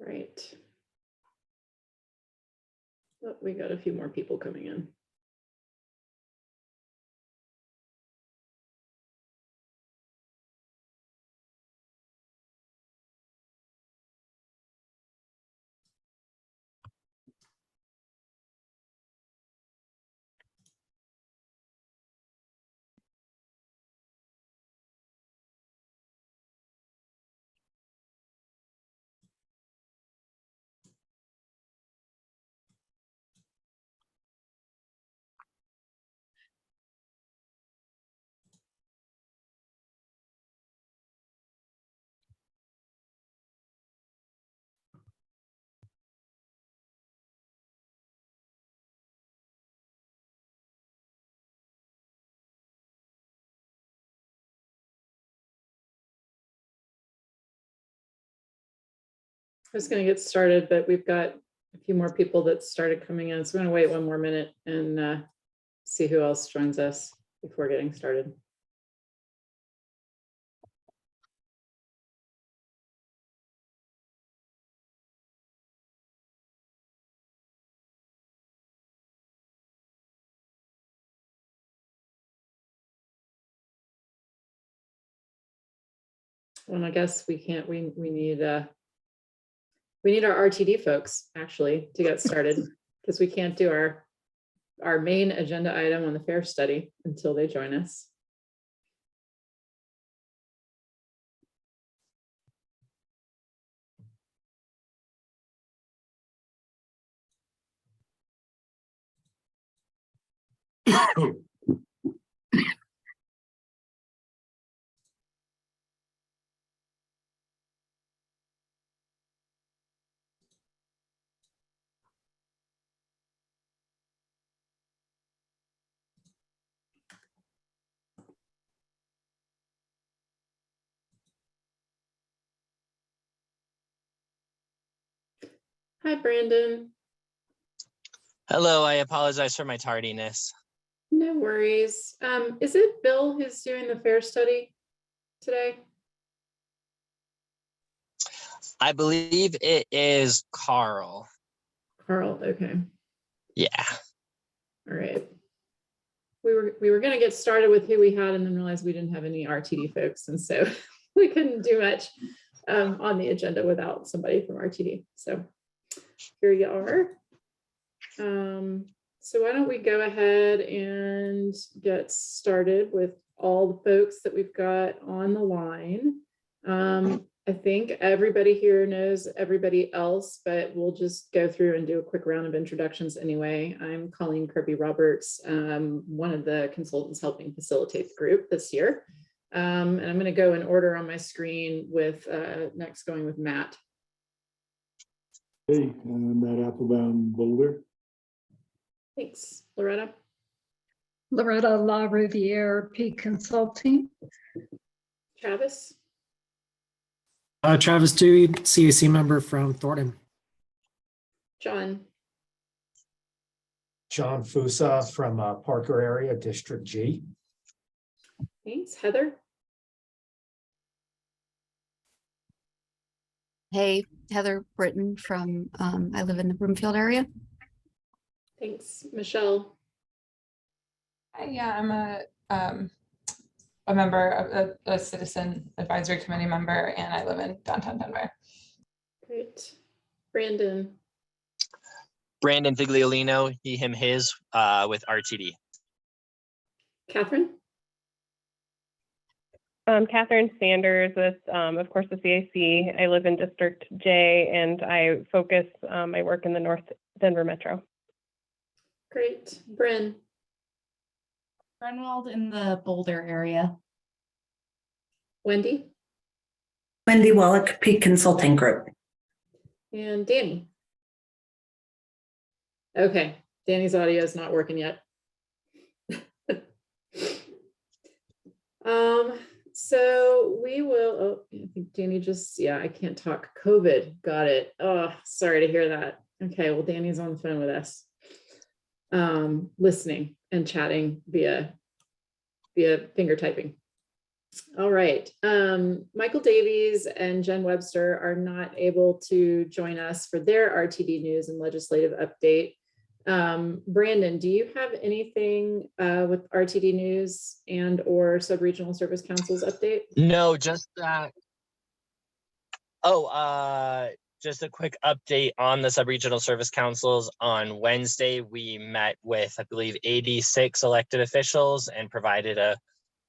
right. Oh, we got a few more people coming in. I was going to get started, but we've got a few more people that started coming in. So I'm going to wait one more minute and see who else joins us before getting started. Well, I guess we can't, we need our RTD folks actually to get started because we can't do our main agenda item on the FAIR study until they join us. Hi, Brandon. Hello, I apologize for my tardiness. No worries. Is it Bill who's doing the FAIR study today? I believe it is Carl. Carl, okay. Yeah. All right. We were going to get started with who we had and then realized we didn't have any RTD folks. And so we couldn't do much on the agenda without somebody from RTD. So here you are. So why don't we go ahead and get started with all the folks that we've got on the line. I think everybody here knows everybody else, but we'll just go through and do a quick round of introductions anyway. I'm Colleen Kirby-Roberts, one of the consultants helping facilitate the group this year. And I'm going to go in order on my screen with next going with Matt. Hey, Matt Applebaum, Boulder. Thanks. Loretta? Loretta La Riviere, P Consulting. Travis? Travis Dewey, CAC member from Thornton. John? John Fusa from Parker area, District G. Thanks. Heather? Hey, Heather Britton from, I live in the Broomfield area. Thanks. Michelle? Yeah, I'm a member of a citizen advisory committee member, and I live in downtown Denver. Great. Brandon? Brandon Figliolino, he, him, his, with RTD. Catherine? Catherine Sanders with, of course, the CAC. I live in District J, and I focus my work in the North Denver Metro. Great. Bryn? Grunwald in the Boulder area. Wendy? Wendy Wallach, Peak Consulting Group. And Danny? Okay, Danny's audio is not working yet. So we will, oh, I think Danny just, yeah, I can't talk. COVID, got it. Oh, sorry to hear that. Okay, well, Danny's on the phone with us, listening and chatting via finger typing. All right. Michael Davies and Jen Webster are not able to join us for their RTD news and legislative update. Brandon, do you have anything with RTD news and or Sub-Regional Service Council's update? No, just that. Just a quick update on the sub-regional service councils. On Wednesday, we met with, I believe, 86 elected officials and provided a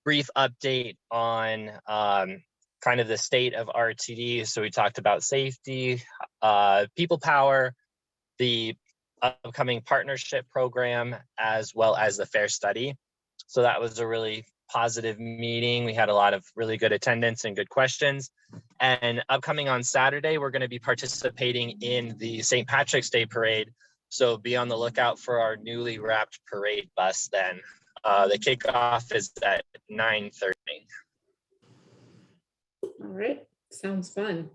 brief update on kind of the state of RTD. So we talked about safety, people power, the upcoming partnership program, as well as the fair study. So that was a really positive meeting. We had a lot of really good attendance and good questions. And upcoming on Saturday, we're going to be participating in the St. Patrick's Day Parade. So be on the lookout for our newly wrapped parade bus then. The kickoff is at 9:30. All right, sounds fun.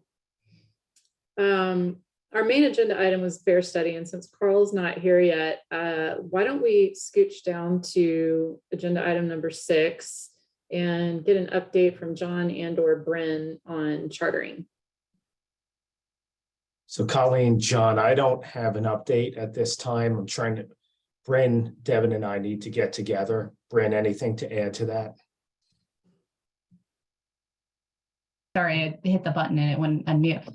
Our main agenda item was fair study, and since Carl's not here yet, why don't we scooch down to agenda item number 6 and get an update from John and or Bren on chartering. So Colleen, John, I don't have an update at this time. I'm trying to, Bryn, Devin and I need to get together. Bryn, anything to add to that? Sorry, I hit the button and it wouldn't unmute.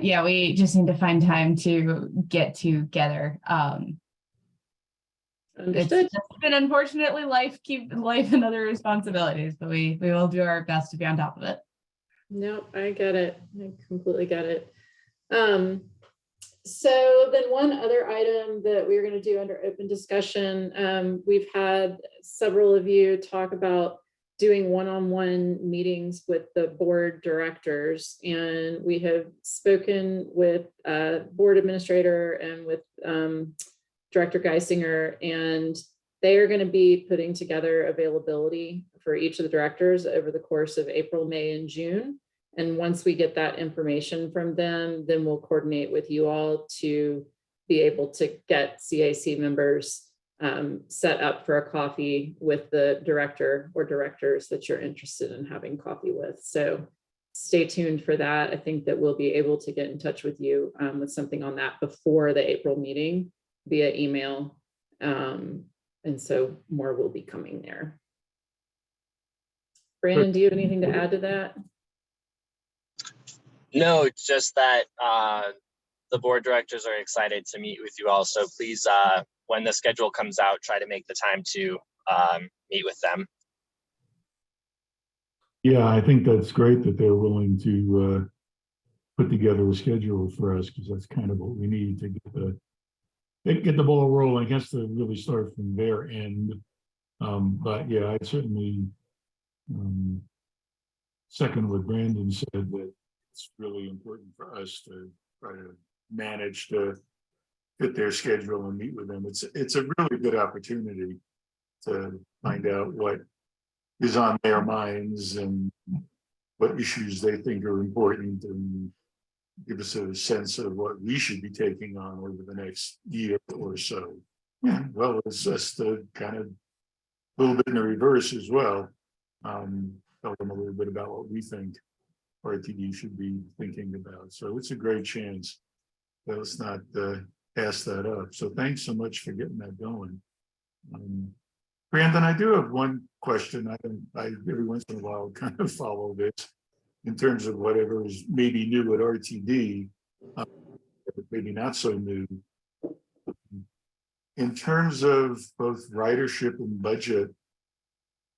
Yeah, we just need to find time to get together. Understood. It's been unfortunately life and other responsibilities, but we will do our best to be on top of it. Nope, I get it. I completely get it. So then one other item that we're going to do under open discussion, we've had several of you talk about doing one-on-one meetings with the board directors, and we have spoken with board administrator and with Director Geisinger, and they are going to be putting together availability for each of the directors over the course of April, May, and June. And once we get that information from them, then we'll coordinate with you all to be able to get CAC members set up for a coffee with the director or directors that you're interested in having coffee with. So stay tuned for that. I think that we'll be able to get in touch with you with something on that before the April meeting via email. And so more will be coming there. Brandon, do you have anything to add to that? No, it's just that the board directors are excited to meet with you all. So please, when the schedule comes out, try to make the time to meet with them. Yeah, I think that's great that they're willing to put together a schedule for us, because that's kind of what we need to get the ball rolling. It has to really start from their end. But yeah, I certainly second what Brandon said, that it's really important for us to try to manage to fit their schedule and meet with them. It's a really good opportunity to find out what is on their minds and what issues they think are important, and give us a sense of what we should be taking on over the next year or so. Yeah, well, it's just a kind of a little bit in the reverse as well. Tell them a little bit about what we think RTD should be thinking about. So it's a great chance. Let's not pass that up. So thanks so much for getting that going. Brandon, I do have one question. I every once in a while kind of follow this in terms of whatever is maybe new at RTD, maybe not so new. In terms of both ridership and budget,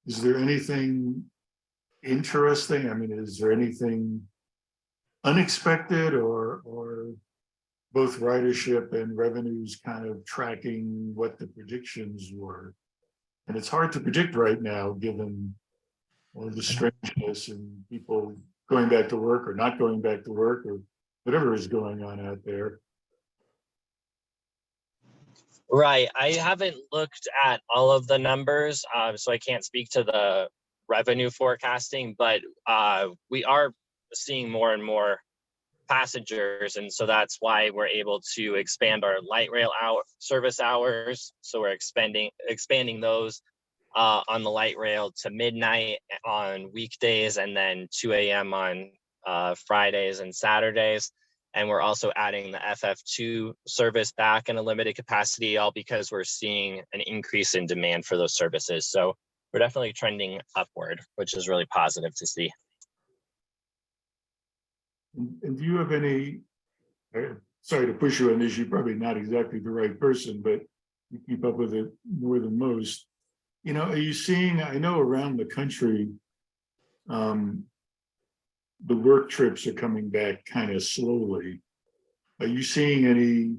is there anything interesting? I mean, is there anything unexpected, or both ridership and revenues kind of tracking what the predictions were? And it's hard to predict right now, given all the strangeness and people going back to work or not going back to work or whatever is going on out there. Right. I haven't looked at all of the numbers, so I can't speak to the revenue forecasting, but we are seeing more and more passengers, and so that's why we're able to expand our light rail service hours. So we're expanding those. on the light rail to midnight on weekdays, and then 2 a.m. on Fridays and Saturdays. And we're also adding the FF2 service back in a limited capacity, all because we're seeing an increase in demand for those services. So we're definitely trending upward, which is really positive to see. And do you have any, sorry to push you on this, you're probably not exactly the right person, but you keep up with it more than most. You know, are you seeing, I know around the country, the work trips are coming back kind of slowly. Are you seeing any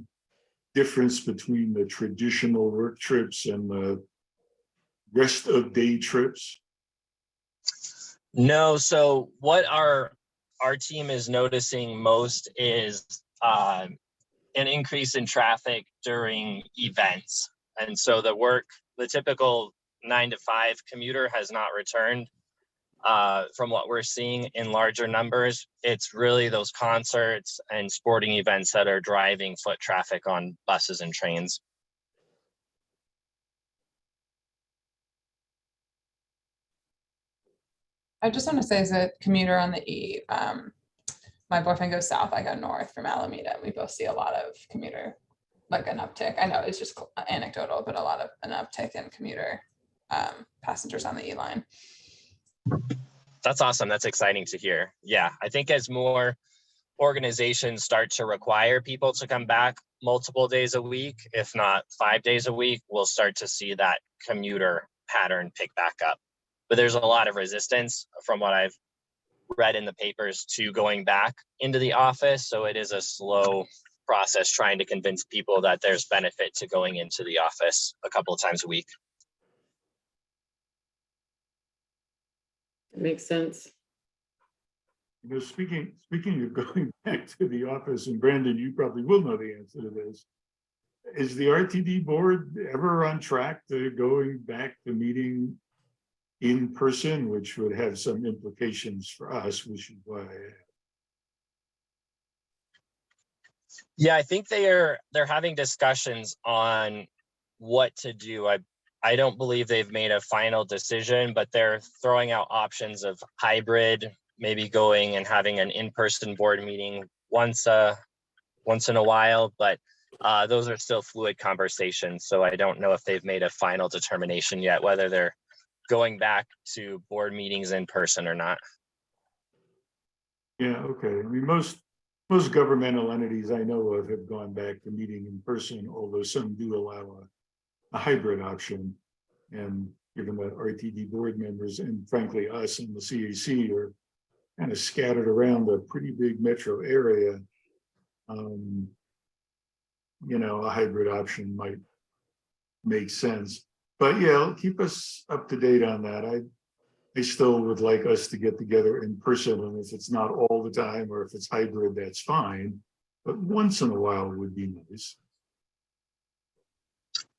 difference between the traditional work trips and the rest of day trips? No, so what our team is noticing most is an increase in traffic during events. And so the typical 9 to 5 commuter has not returned. From what we're seeing in larger numbers, it's really those concerts and sporting events that are driving foot traffic on buses and trains. I just want to say, as a commuter on the E, my boyfriend goes south, I go north from Alameda. We both see a lot of commuter, like an uptick. I know it's just anecdotal, but a lot of an uptick in commuter passengers on the E line. That's awesome. That's exciting to hear. Yeah, I think as more organizations start to require people to come back multiple days a week, if not 5 days a week, we'll start to see that commuter pattern pick back up. But there's a lot of resistance from what I've read in the papers to going back into the office. So it is a slow process trying to convince people that there's benefit to going into the office a couple of times a week. It makes sense. You know, speaking of going back to the office, and Brandon, you probably will know the answer to this. Is the RTD board ever on track to going back to meeting in person, which would have some implications for us, which is why Yeah, I think they're having discussions on what to do. I don't believe they've made a final decision, but they're throwing out options of hybrid, maybe going and having an in-person board meeting once in a while, but those are still fluid conversations. So I don't know if they've made a final determination yet, whether they're going back to board meetings in person or not. yeah, okay. I mean, most governmental entities I know of have gone back to meeting in person, although some do allow a hybrid option. And given that RTD board members and frankly us and the CAC are kind of scattered around a pretty big metro area, you know, a hybrid option might make sense. But yeah, keep us up to date on that. I still would like us to get together in person, and if it's not all the time or if it's hybrid, that's fine. But once in a while would be nice.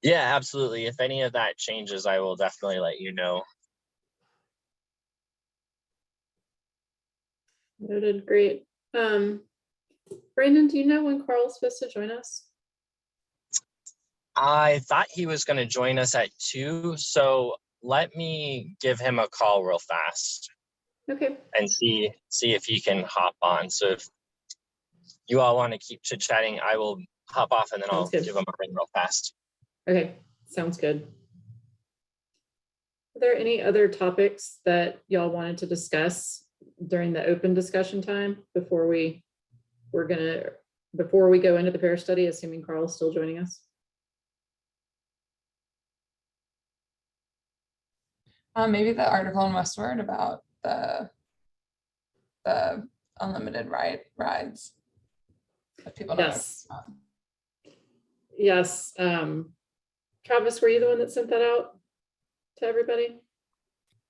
Yeah, absolutely. If any of that changes, I will definitely let you know. Noted. Great. Brandon, do you know when Carl's supposed to join us? I thought he was going to join us at 2, so let me give him a call real fast. Okay. And see if he can hop on. So if you all want to keep chit-chatting, I will hop off and then I'll give him a ring real fast. Okay, sounds good. Are there any other topics that y'all wanted to discuss during the open discussion time before we go into the pair study, assuming Carl's still joining us? Maybe the article in Westward about the unlimited rides. That people know. Yes. Yes. Travis, were you the one that sent that out to everybody?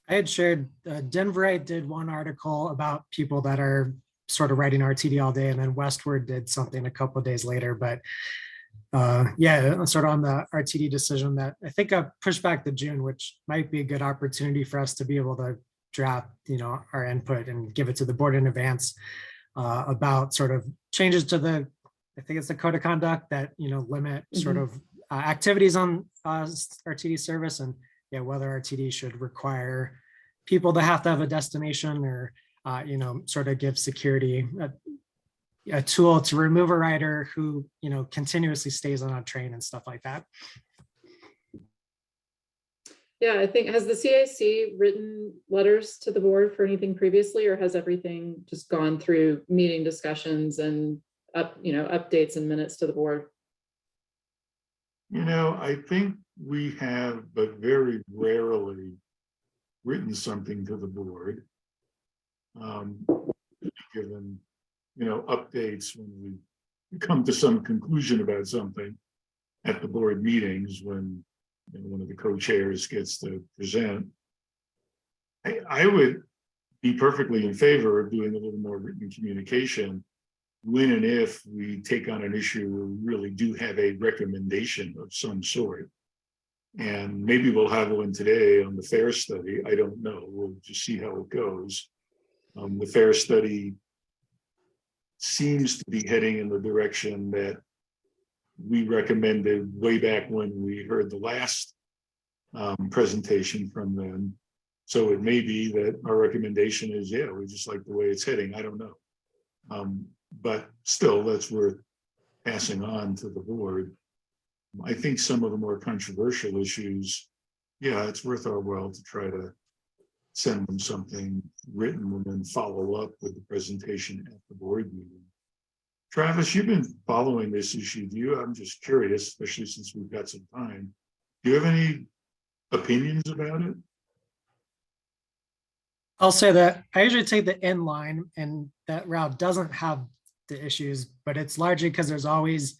I had shared, Denverite did one article about people that are sort of riding RTD all day, and then Westward did something a couple of days later. But yeah, sort of on the RTD decision that I think I pushed back to June, which might be a good opportunity for us to be able to draft, you know, our input and give it to the board in advance about sort of changes to I think it's the code of conduct that, you know, limit sort of activities on RTD service and whether RTD should require people to have a destination, or sort of give security a tool to remove a rider who continuously stays on a train and stuff like that. Yeah, I think, has the CAC written letters to the board for anything previously, or has everything just gone through meeting discussions and updates and minutes to the board? I think we have, but very rarely, written something to the board. Given, updates when we come to some conclusion about something at the board meetings, when one of the co-chairs gets to present. I would be perfectly in favor of doing a little more written communication when and if we take on an issue where we really do have a recommendation of some sort. And maybe we'll have one today on the FAIR study. I don't know. We'll just see how it goes. The FAIR study seems to be heading in the direction that we recommended way back when we heard the last presentation from them. So it may be that our recommendation is, yeah, we just like the way it's heading. I don't know. But still, that's worth passing on to the board. I think some of the more controversial issues, yeah, it's worth our while to try to send them something written and then follow up with the presentation at the board meeting. Travis, you've been following this issue. I'm just curious, especially since we've got some time. Do you have any opinions about it? I'll say that I usually take the in line, and that route doesn't have the issues, but it's largely because there's always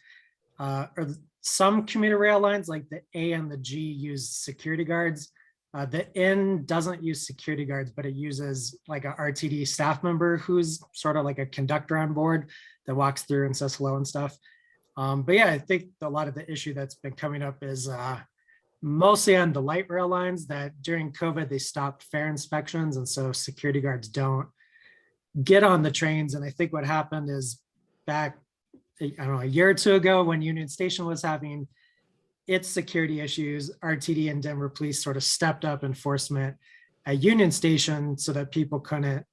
or some commuter rail lines like the A and the G use security guards. The N doesn't use security guards, but it uses like a RTD staff member who's sort of like a conductor on board that walks through and says hello and stuff. But yeah, I think a lot of the issue that's been coming up is mostly on the light rail lines, that during COVID, they stopped fare inspections. And so security guards don't get on the trains. And I think what happened is back, I don't know, a year or two ago, when Union Station was having its security issues, RTD and Denver police sort of stepped up enforcement at Union Station so that people couldn't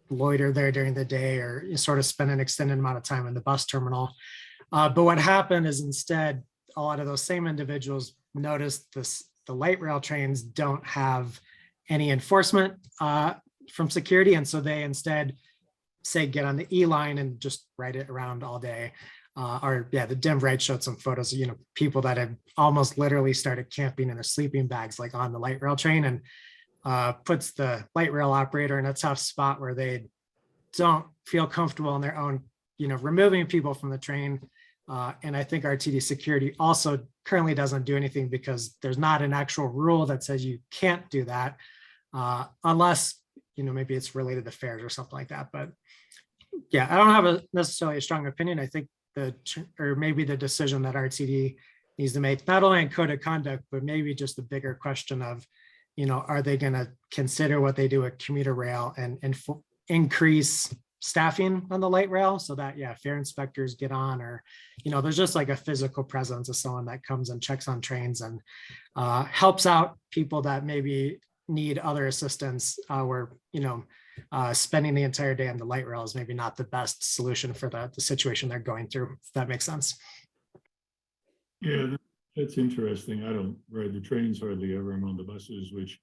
loiter there during the day or sort of spend an extended amount of time in the bus terminal. But what happened is instead, a lot of those same individuals noticed the light rail trains don't have any enforcement from security. And so they instead say, get on the E line and just ride it around all day. The Denverite showed some photos of, people that had almost literally started camping in their sleeping bags, like on the light rail train, and puts the light rail operator in a tough spot where they don't feel comfortable on their own, removing people from the train. And I think RTD security also currently doesn't do anything because there's not an actual rule that says you can't do that unless, maybe it's related to fares or something like that. But yeah, I don't have necessarily a strong opinion. I think maybe the decision that RTD needs to make, not only on code of conduct, but maybe just a bigger question of, are they going to consider what they do at commuter rail and increase staffing on the light rail so that, fare inspectors get on, or, there's just like a physical presence of someone that comes and checks on trains and helps out people that maybe need other assistance where, spending the entire day on the light rail is maybe not the best solution for the situation they're going through, if that makes sense. Yeah, that's interesting. I don't ride the trains hardly ever. I'm on the buses, which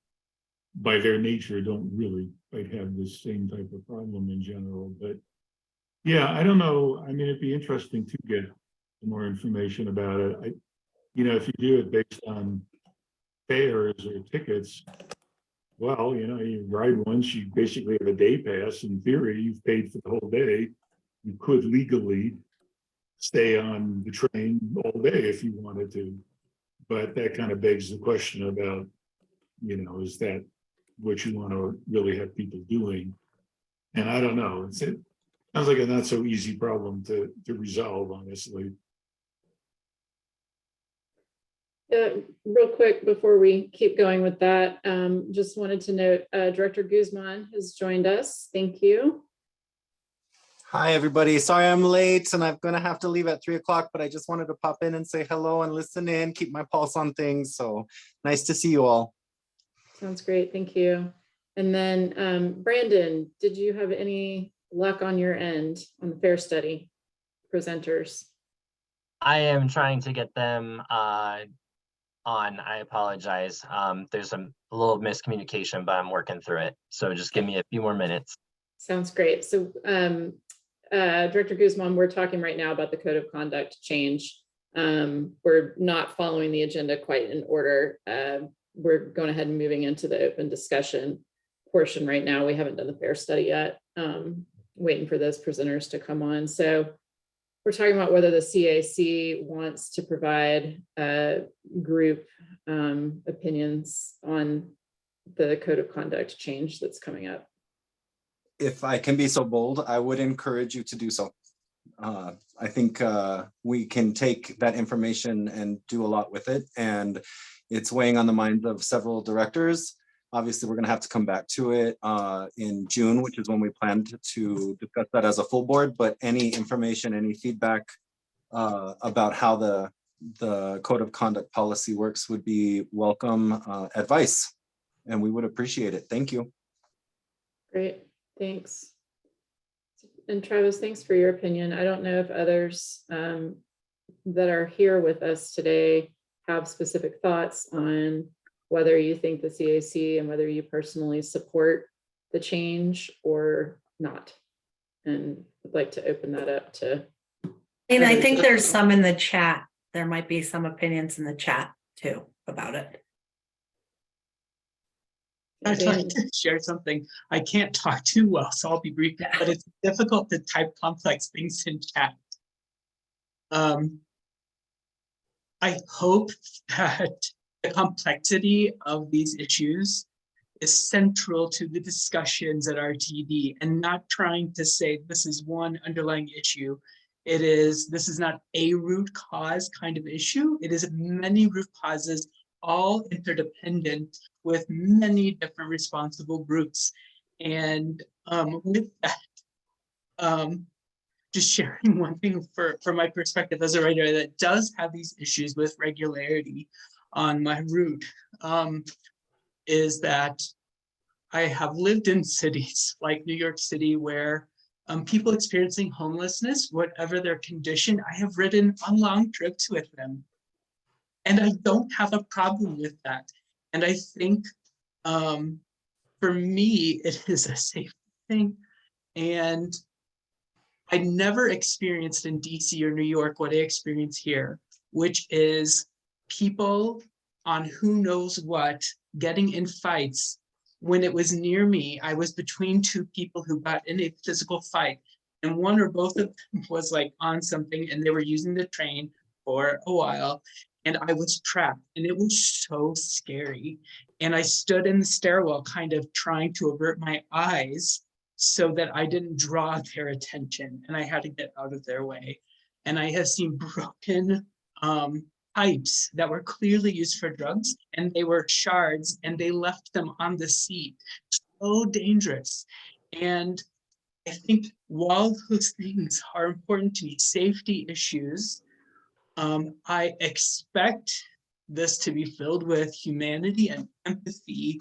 by their nature don't really quite have this same type of problem in general. But yeah, I don't know. I mean, it'd be interesting to get more information about it. If you do it based on fares or tickets, well, you ride once, you basically have a day pass. In theory, you've paid for the whole day. You could legally stay on the train all day if you wanted to. But that kind of begs the question about, is that what you want to really have people doing? And I don't know. It sounds like a not so easy problem to resolve, honestly. Real quick before we keep going with that, just wanted to note Director Guzman has joined us. Thank you. Hi, everybody. Sorry I'm late and I'm going to have to leave at 3 o'clock, but I just wanted to pop in and say hello and listen in, keep my pulse on things. So nice to see you all. Sounds great. Thank you. And then Brandon, did you have any luck on your end on the fair study presenters? I am trying to get them on. I apologize. There's a little miscommunication, but I'm working through it. So just give me a few more minutes. Sounds great. So Director Guzman, we're talking right now about the code of conduct change. We're not following the agenda quite in order. We're going ahead and moving into the open discussion portion right now. We haven't done the fair study yet. Waiting for those presenters to come on. So we're talking about whether the CAC wants to provide group opinions on the code of conduct change that's coming up. If I can be so bold, I would encourage you to do so. I think we can take that information and do a lot with it, and it's weighing on the minds of several directors. Obviously, we're going to have to come back to it in June, which is when we planned to discuss that as a full board. But any information, any feedback about how the code of conduct policy works would be welcome advice, and we would appreciate it. Thank you. Great, thanks. And Travis, thanks for your opinion. I don't know if others that are here with us today have specific thoughts on whether you think the CAC and whether you personally support the change or not. And I'd like to open that up to. And I think there's some in the chat. There might be some opinions in the chat too about it. I'd like to share something. I can't talk too well, so I'll be brief, but it's difficult to type complex things in chat. I hope that the complexity of these issues is central to the discussions at RTD, and not trying to say this is one underlying issue. This is not a root cause kind of issue. It is many root causes, all interdependent with many different responsible groups. And with that, just sharing one thing from my perspective as a writer that does have these issues with regularity on my route, is that I have lived in cities like New York City where people experiencing homelessness, whatever their condition, I have ridden on long trips with them. And I don't have a problem with that. And I think for me, it is a safe thing. And I never experienced in DC or New York what I experience here, which is people on who knows what getting in fights. When it was near me, I was between two people who got in a physical fight, and one or both of them was like on something and they were using the train for a while, and I was trapped, and it was so scary. And I stood in the stairwell kind of trying to avert my eyes so that I didn't draw their attention, and I had to get out of their way. And I have seen broken pipes that were clearly used for drugs, and they were shards, and they left them on the seat. So dangerous. And I think while those things are important to me, safety issues, I expect this to be filled with humanity and empathy,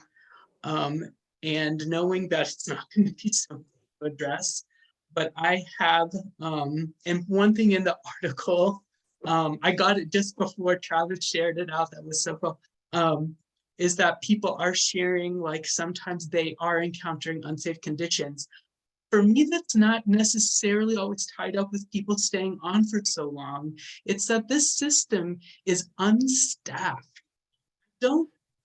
and knowing that it's not going to be something to address. But I have, and one thing in the article, I got it just before Travis shared it out, that was so cool, is that people are sharing, like sometimes they are encountering unsafe conditions. For me, that's not necessarily always tied up with people staying on for so long. It's that this system is unstaffed.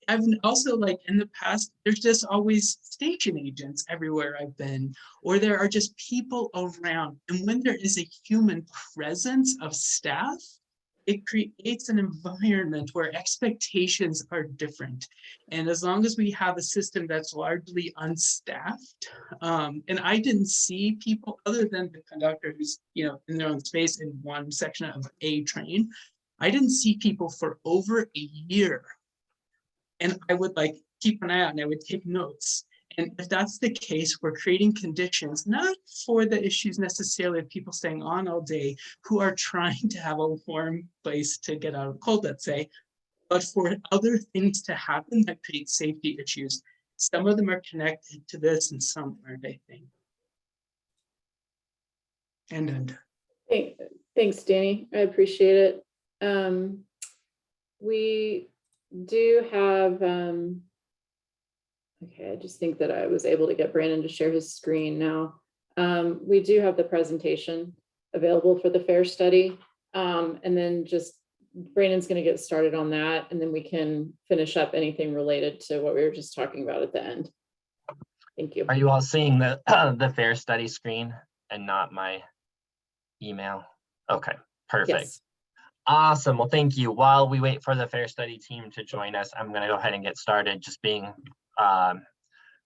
I've also, like in the past, there's just always station agents everywhere I've been, or there are just people around. And when there is a human presence of staff, it creates an environment where expectations are different. And as long as we have a system that's largely unstaffed, and I didn't see people other than the conductor who's, in their own space in one section of a train, I didn't see people for over a year. And I would like keep an eye out and I would take notes. And if that's the case, we're creating conditions, not for the issues necessarily of people staying on all day who are trying to have a warm place to get out of the cold, let's say, But for other things to happen that create safety issues, some of them are connected to this and some aren't, I think. And Thanks, Danny. I appreciate it. We do have, okay, I just think that I was able to get Brandon to share his screen now. We do have the presentation available for the FAIR study. And then just Brandon's going to get started on that, and then we can finish up anything related to what we were just talking about at the end. Thank you. Are you all seeing the the FAIR study screen and not my email? Okay, perfect. Yes. Awesome. Well, thank you. While we wait for the FAIR study team to join us, I'm going to go ahead and get started, just being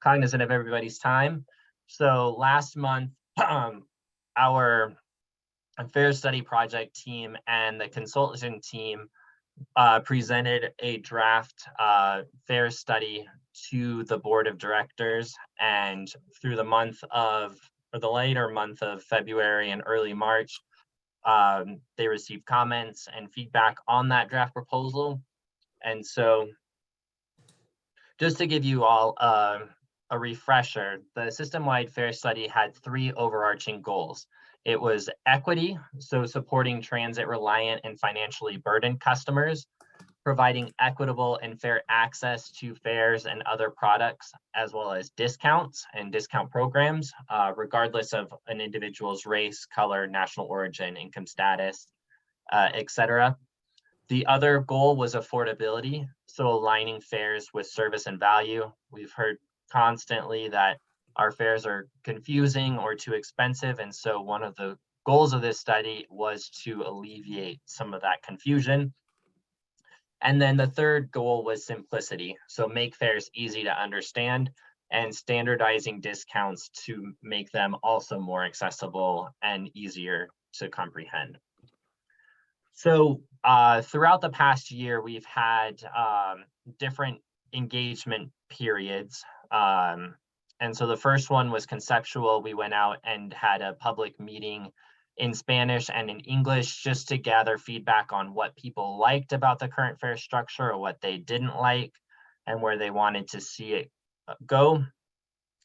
cognizant of everybody's time. So last month, our FAIR study project team and the consultant team presented a draft FAIR study to the board of directors, and through the month of, or the later month of February and early March, they received comments and feedback on that draft proposal. And so just to give you all a refresher, the system-wide FAIR study had 3 overarching goals. It was equity, so supporting transit-reliant and financially burdened customers, providing equitable and fair access to fares and other products, as well as discounts and discount programs, regardless of an individual's race, color, national origin, income status, etc. The other goal was affordability, so aligning fares with service and value. We've heard constantly that our fares are confusing or too expensive, and so one of the goals of this study was to alleviate some of that confusion. And then the third goal was simplicity, so make fares easy to understand and standardizing discounts to make them also more accessible and easier to comprehend. So throughout the past year, we've had different engagement periods. And so the first one was conceptual. We went out and had a public meeting in Spanish and in English just to gather feedback on what people liked about the current fare structure or what they didn't like and where they wanted to see it go.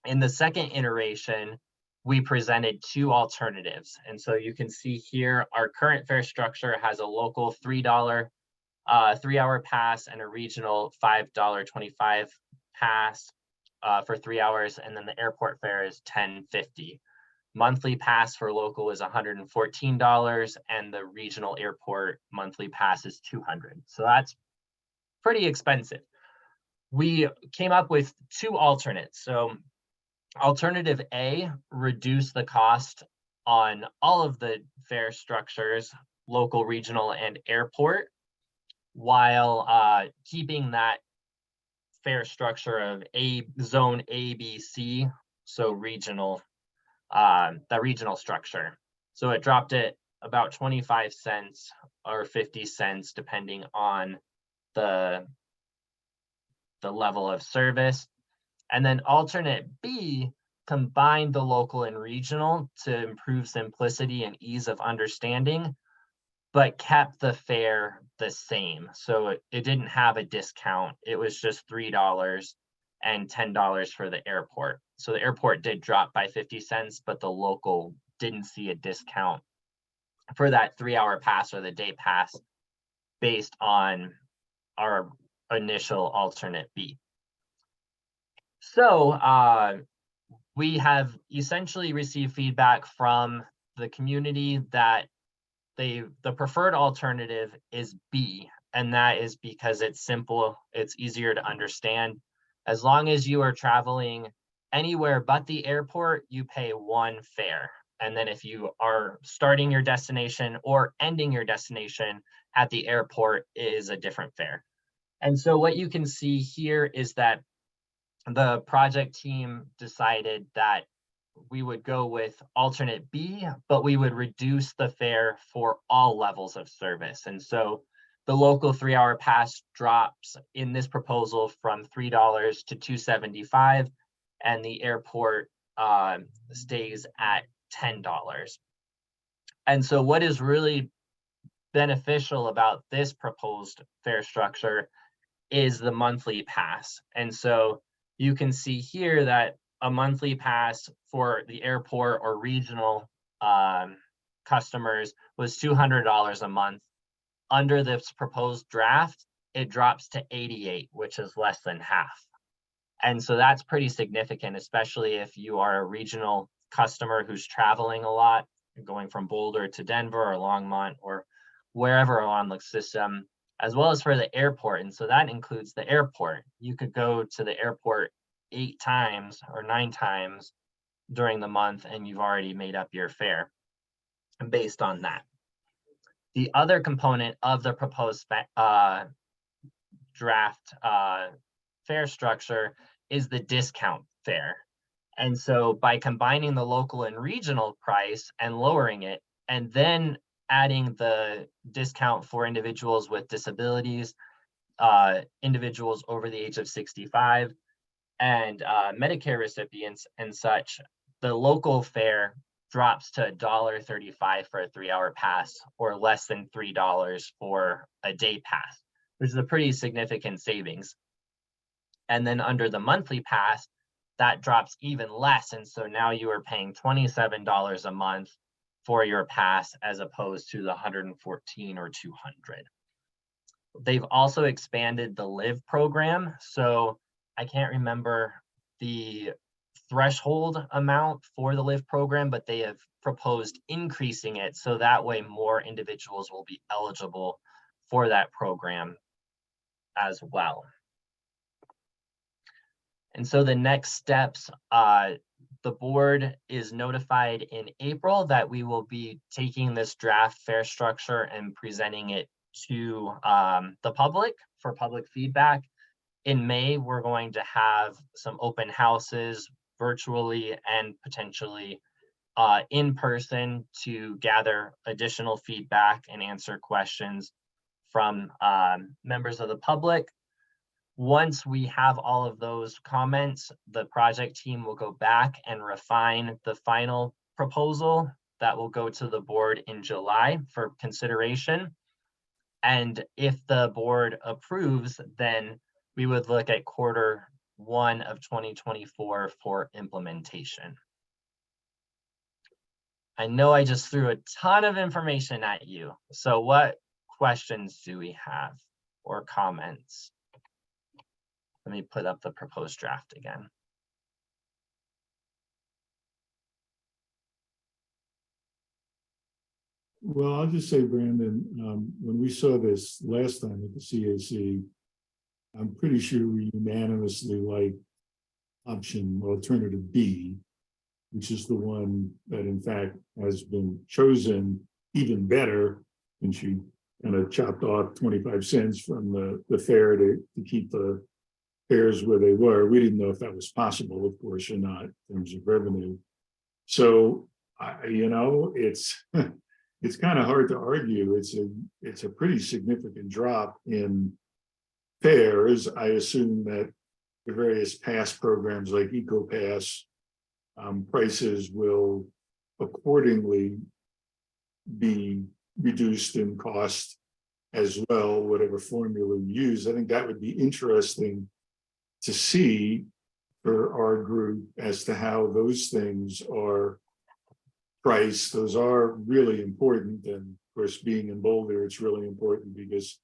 In the second iteration, we presented 2 alternatives. And so you can see here, our current fare structure has a local $3 3-hour pass and a regional $5.25 pass for 3 hours. And then the airport fare is $10.50. Monthly pass for local is $114, and the regional airport monthly pass is $200. So that's pretty expensive. We came up with 2 alternates. So alternative A, reduce the cost on all of the fare structures, local, regional, and airport, while keeping that fare structure of zone A, B, C, so regional, the regional structure. So it dropped it about 25 cents or 50 cents, depending on the level of service. And then alternate B combined the local and regional to improve simplicity and ease of understanding, but kept the fare the same. So it didn't have a discount. It was just $3 and $10 for the airport. So the airport did drop by 50 cents, but the local didn't see a discount for that 3-hour pass or the day pass based on our initial alternate B. So we have essentially received feedback from the community that the preferred alternative is B, and that is because it's simple, it's easier to understand. As long as you are traveling anywhere but the airport, you pay 1 fare. And then if you are starting your destination or ending your destination at the airport, it is a different fare. And so what you can see here is that the project team decided that we would go with alternate B, but we would reduce the fare for all levels of service. And so the local 3-hour pass drops in this proposal from $3 to $2.75, and the airport stays at $10. And so what is really beneficial about this proposed fare structure is the monthly pass. And so you can see here that a monthly pass for the airport or regional customers was $200 a month. Under this proposed draft, it drops to 88, which is less than half. And so that's pretty significant, especially if you are a regional customer who's traveling a lot, going from Boulder to Denver or Longmont or wherever along the system, as well as for the airport. And so that includes the airport. You could go to the airport 8 times or 9 times during the month, and you've already made up your fare based on that. The other component of the proposed draft fare structure is the discount fare. And so by combining the local and regional price and lowering it, and then adding the discount for individuals with disabilities, individuals over the age of 65, and Medicare recipients and such, the local fare drops to $1.35 for a 3-hour pass, or less than $3 for a day pass, which is a pretty significant savings. And then under the monthly pass, that drops even less. And so now you are paying $27 a month for your pass, as opposed to the $114 or $200. They've also expanded the Live program. So I can't remember the threshold amount for the Live program, but they have proposed increasing it so that way more individuals will be eligible for that program as well. And so the next steps, the board is notified in April that we will be taking this draft fare structure and presenting it to the public for public feedback. In May, we're going to have some open houses virtually and potentially in person to gather additional feedback and answer questions from members of the public. Once we have all of those comments, the project team will go back and refine the final proposal that will go to the board in July for consideration. And if the board approves, then we would look at Q1 of 2024 for implementation. I know I just threw a ton of information at you. So what questions do we have or comments? Let me put up the proposed draft again. Well, I'll just say, Brandon, when we saw this last time at the CAC, I'm pretty sure we unanimously like option alternative B, which is the one that in fact has been chosen even better, and she kind of chopped off 25 cents from the fare to keep the fares where they were. We didn't know if that was possible, of course, or not in terms of revenue. So, you know, it's it's kind of hard to argue. It's a pretty significant drop in fares. I assume that the various pass programs like EcoPass prices will accordingly be reduced in cost as well, whatever formula you use. I think that would be interesting to see for our group as to how those things are priced. Those are really important. And of course, being in Boulder, it's really important because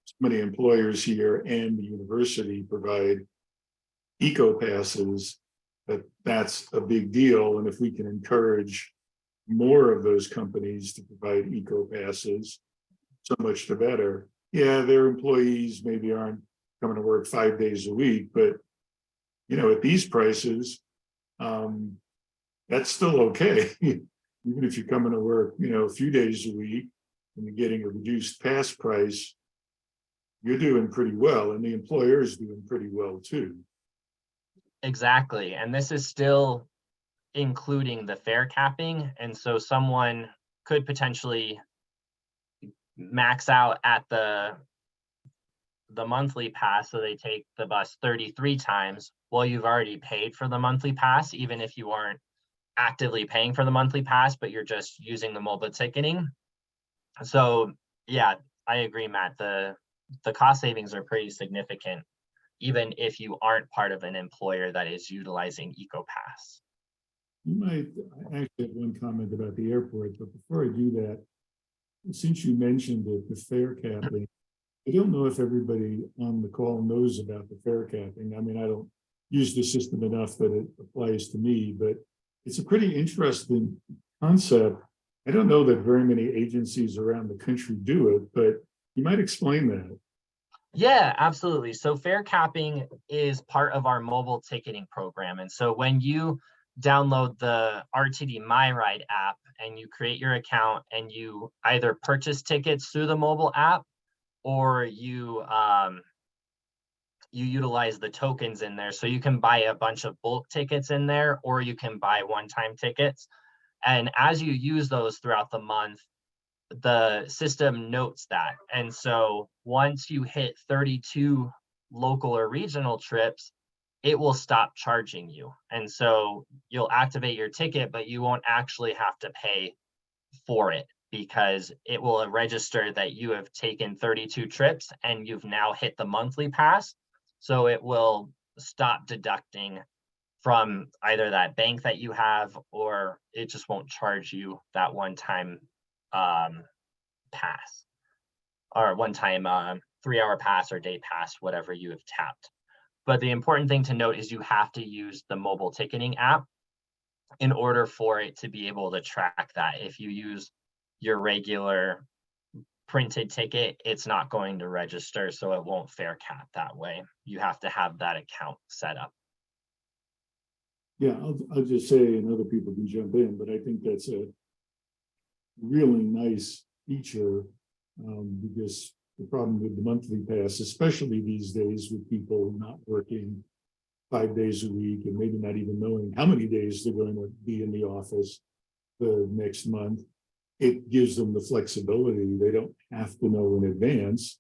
so many employers here and the university provide eco passes. That's a big deal. And if we can encourage more of those companies to provide eco passes, so much the better. Yeah, their employees maybe aren't coming to work 5 days a week, but you know, at these prices, that's still okay. Even if you're coming to work, you know, a few days a week and you're getting a reduced pass price, you're doing pretty well, and the employer is doing pretty well too. Exactly, and this is still including the fare capping, and so someone could potentially max out at the monthly pass, so they take the bus 33 times. Well, you've already paid for the monthly pass, even if you aren't actively paying for the monthly pass, but you're just using the mobile ticketing. So Yeah, I agree, Matt. The cost savings are pretty significant, even if you aren't part of an employer that is utilizing EcoPass. You might, I actually have one comment about the airport, but before I do that, since you mentioned the fare capping, I don't know if everybody on the call knows about the fare capping. I mean, I don't use the system enough that it applies to me, but it's a pretty interesting concept. I don't know that very many agencies around the country do it, but you might explain that. Yeah, absolutely. So fare capping is part of our mobile ticketing program. And so when you download the RTD MyRide app and you create your account and you either purchase tickets through the mobile app or you utilize the tokens in there. So you can buy a bunch of bulk tickets in there, or you can buy one-time tickets. And as you use those throughout the month, the system notes that. And so once you hit 32 local or regional trips, it will stop charging you. And so you'll activate your ticket, but you won't actually have to pay for it because it will register that you have taken 32 trips and you've now hit the monthly pass. So it will stop deducting from either that bank that you have, or it just won't charge you that one-time pass or one-time 3-hour pass or day pass, whatever you have tapped. But the important thing to note is you have to use the mobile ticketing app in order for it to be able to track that. If you use your regular printed ticket, it's not going to register, so it won't fare cap that way. You have to have that account set up. Yeah, I'll just say, and other people can jump in, but I think that's a really nice feature because the problem with the monthly pass, especially these days with people not working 5 days a week and maybe not even knowing how many days they're going to be in the office the next month, it gives them the flexibility. They don't have to know in advance.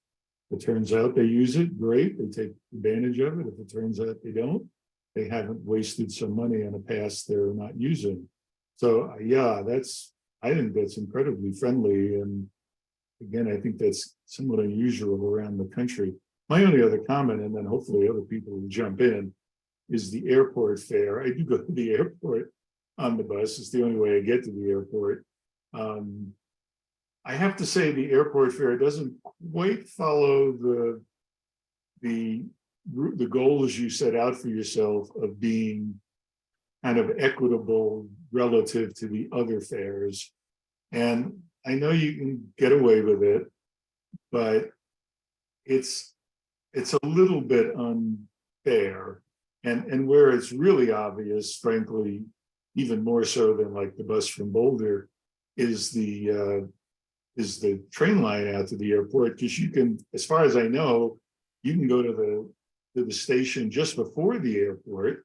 If it turns out they use it, great, they take advantage of it. If it turns out they don't, they haven't wasted some money on a pass they're not using. So yeah, I think that's incredibly friendly. And again, I think that's somewhat unusual around the country. My only other comment, and then hopefully other people will jump in, is the airport fare. I do go to the airport on the bus. It's the only way I get to the airport. I have to say the airport fare doesn't quite follow the goals you set out for yourself of being kind of equitable relative to the other fares. And I know you can get away with it, but it's a little bit unfair. And where it's really obvious, frankly, even more so than like the bus from Boulder, is the train line out to the airport, because you can, as far as I know, you can go to the station just before the airport,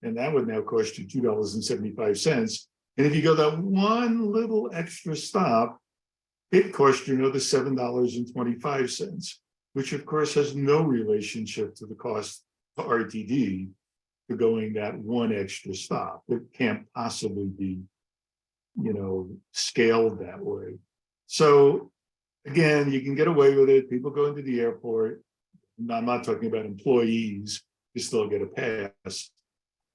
and that would now cost you $2.75. And if you go that one little extra stop, it costs you another $7.25, which of course has no relationship to the cost to RTD for going that one extra stop. It can't possibly be, scaled that way. So again, you can get away with it. People go into the airport. I'm not talking about employees who still get a pass,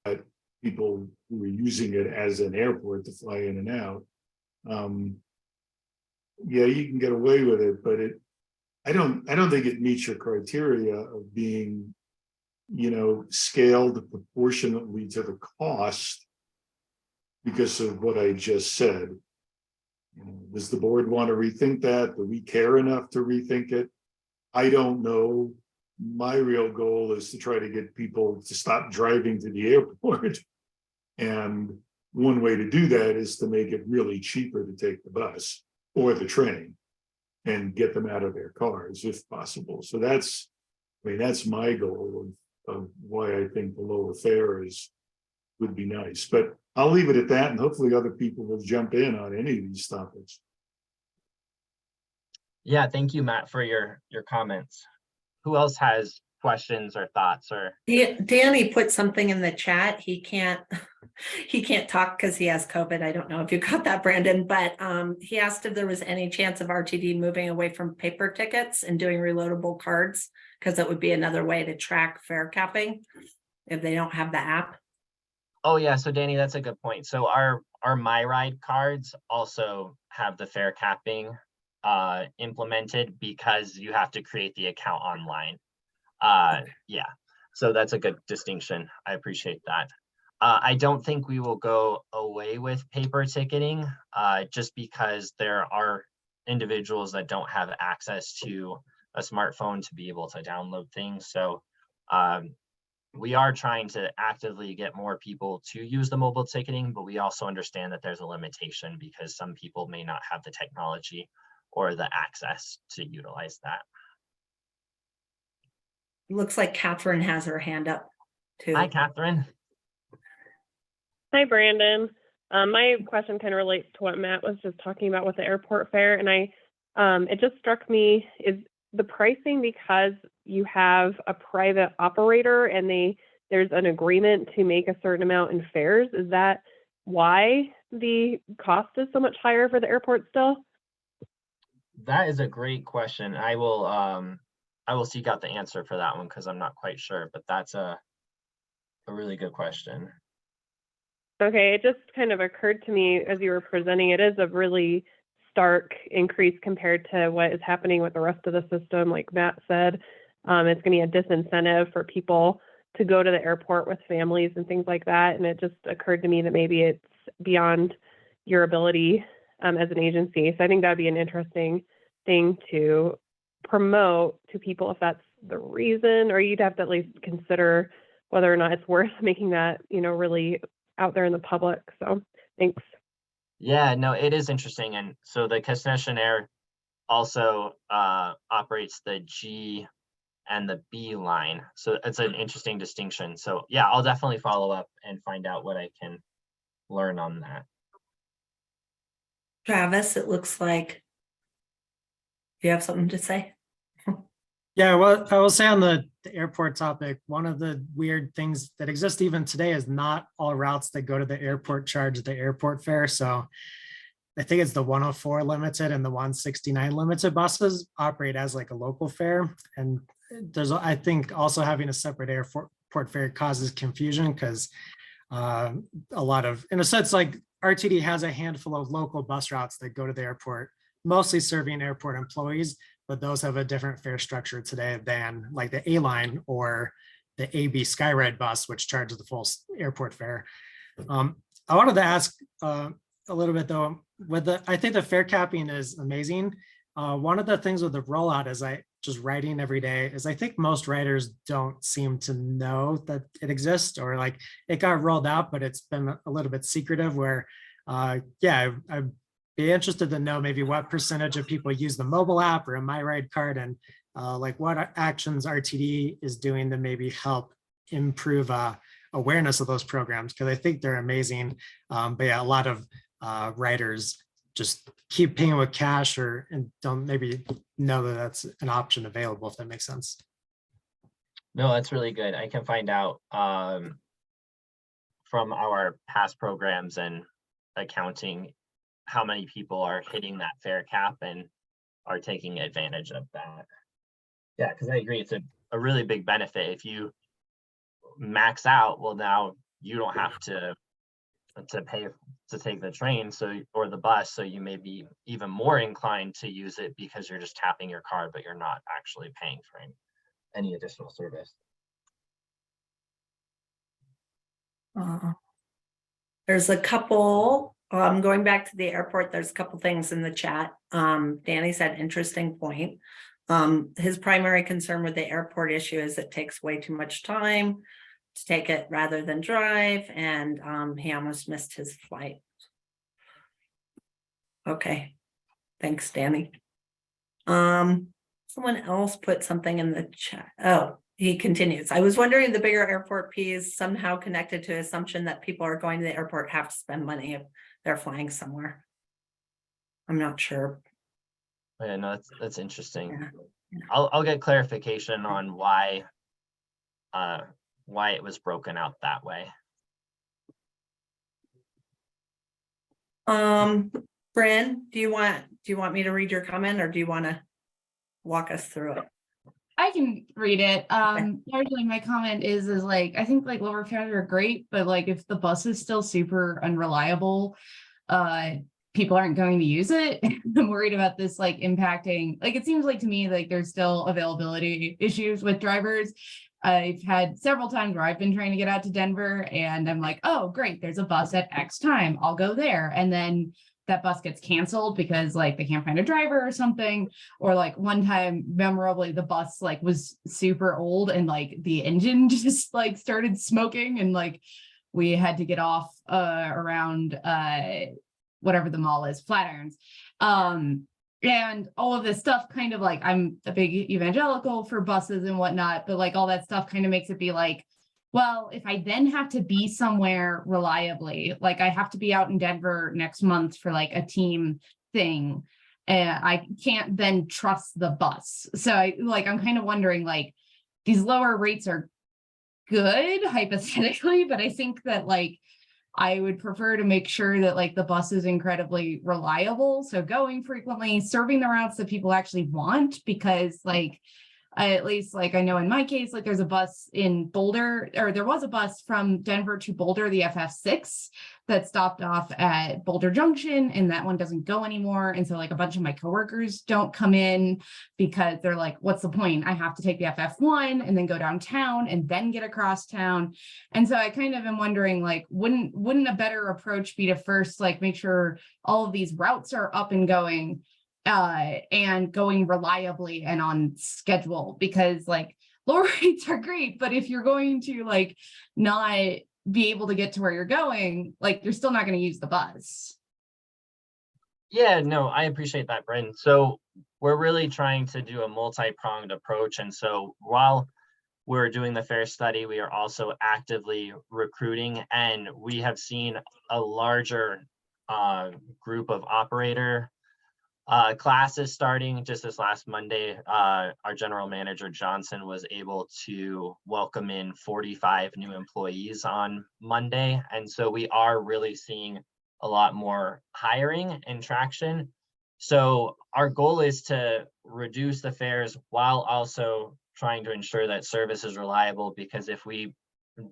but people who are using it as an airport to fly in and out. Yeah, you can get away with it, but I don't think it meets your criteria of being, scaled proportionately to the cost because of what I just said. Does the board want to rethink that? Do we care enough to rethink it? I don't know. My real goal is to try to get people to stop driving to the airport. And one way to do that is to make it really cheaper to take the bus or the train and get them out of their cars if possible. So that's my goal of why I think the lower fares would be nice. But I'll leave it at that, and hopefully other people will jump in on any of these topics. Yeah, thank you, Matt, for your comments. Who else has questions or thoughts or. Danny put something in the chat. He can't talk because he has COVID. I don't know if you got that, Brandon, but he asked if there was any chance of RTD moving away from paper tickets and doing reloadable cards, because it would be another way to track fare capping if they don't have the app. Oh yeah, so Danny, that's a good point. So our My Ride cards also have the fare capping implemented because you have to create the account online. Yeah, so that's a good distinction. I appreciate that. I don't think we will go away with paper ticketing just because there are individuals that don't have access to a smartphone to be able to download things. So we are trying to actively get more people to use the mobile ticketing, but we also understand that there's a limitation because some people may not have the technology or the access to utilize that. Looks like Catherine has her hand up too. Hi, Catherine. Hi, Brandon. My question kind of relates to what Matt was just talking about with the airport fare, and it just struck me, is the pricing because you have a private operator and there's an agreement to make a certain amount in fares? Is that why the cost is so much higher for the airport still? That is a great question. I will seek out the answer for that one because I'm not quite sure, but that's a really good question. Okay, it just kind of occurred to me as you were presenting, it is a really stark increase compared to what is happening with the rest of the system. Like Matt said, it's going to be a disincentive for people to go to the airport with families and things like that. And it just occurred to me that maybe it's beyond your ability as an agency. So I think that'd be an interesting thing to promote to people if that's the reason, or you'd have to at least consider whether or not it's worth making that, really out there in the public. So thanks. Yeah, no, it is interesting. And so the concessionaire also operates the G and the B line. So it's an interesting distinction. So yeah, I'll definitely follow up and find out what I can learn on that. Travis, it looks like you have something to say. Yeah, well, I will say on the airport topic, one of the weird things that exist even today is not all routes that go to the airport charge the airport fare. So I think it's the 104 limited and the 169 limited buses operate as like a local fare. And there's, I think, also having a separate airport fare causes confusion because a lot of, in a sense, like RTD has a handful of local bus routes that go to the airport, mostly serving airport employees, but those have a different fare structure today than like the A line or the AB Skyride bus, which charges the full airport fare. I wanted to ask a little bit though, I think the fare capping is amazing. One of the things with the rollout is just writing every day is I think most writers don't seem to know that it exists, or like it got rolled out, but it's been a little bit secretive where, yeah, I'd be interested to know maybe what percentage of people use the mobile app or a My Ride card, and like what actions RTD is doing to maybe help improve awareness of those programs, because I think they're amazing. But yeah, a lot of writers just keep paying with cash and don't maybe know that that's an option available, if that makes sense. No, that's really good. I can find out from our past programs and accounting how many people are hitting that fare cap and are taking advantage of that. Yeah, because I agree, it's a really big benefit. If you max out, well, now you don't have to pay to take the train or the bus, so you may be even more inclined to use it because you're just tapping your card, but you're not actually paying for any additional service. There's a couple, going back to the airport, there's a couple things in the chat. Danny said, interesting point. His primary concern with the airport issue is it takes way too much time to take it rather than drive, and he almost missed his flight. Okay, thanks, Danny. Someone else put something in the chat. Oh, he continues. I was wondering if the bigger airport fee is somehow connected to assumption that people are going to the airport have to spend money if they're flying somewhere. I'm not sure. Yeah, no, that's interesting. Yeah. I'll get clarification on why why it was broken out that way. Bryn, do you want me to read your comment, or do you want to walk us through it? I can read it. Largely my comment is like, I think like lower fares are great, but like if the bus is still super unreliable, people aren't going to use it. I'm worried about this like impacting, like it seems like to me like there's still availability issues with drivers. I've had several times where I've been trying to get out to Denver and I'm like, oh great, there's a bus at X time, I'll go there. And then that bus gets canceled because like they can't find a driver or something. Or like one time memorably, the bus like was super old and like the engine just like started smoking and like we had to get off around whatever the mall is, Flatirons. And all of this stuff kind of like, I'm a big evangelical for buses and whatnot, but like all that stuff kind of makes it be like, well, if I then have to be somewhere reliably, like I have to be out in Denver next month for like a team thing, and I can't then trust the bus. So I'm kind of wondering, like, these lower rates are good hypothetically, but I think that like I would prefer to make sure that like the bus is incredibly reliable. So going frequently, serving the routes that people actually want, because like, at least like I know in my case, like there's a bus in Boulder, or there was a bus from Denver to Boulder, the FF6 that stopped off at Boulder Junction, and that one doesn't go anymore. And so like a bunch of my coworkers don't come in because they're like, what's the point? I have to take the FF1 and then go downtown and then get across town. And so I kind of am wondering, like, wouldn't a better approach be to first like make sure all of these routes are up and going and going reliably and on schedule? Because like lower rates are great, but if you're going to like not be able to get to where you're going, like you're still not going to use the bus. Yeah, no, I appreciate that, Bryn. So we're really trying to do a multi-pronged approach. And so while we're doing the fare study, we are also actively recruiting, and we have seen a larger group of operator classes starting just this last Monday. Our general manager Johnson was able to welcome in 45 new employees on Monday. And so we are really seeing a lot more hiring and traction. So our goal is to reduce the fares while also trying to ensure that service is reliable, because if we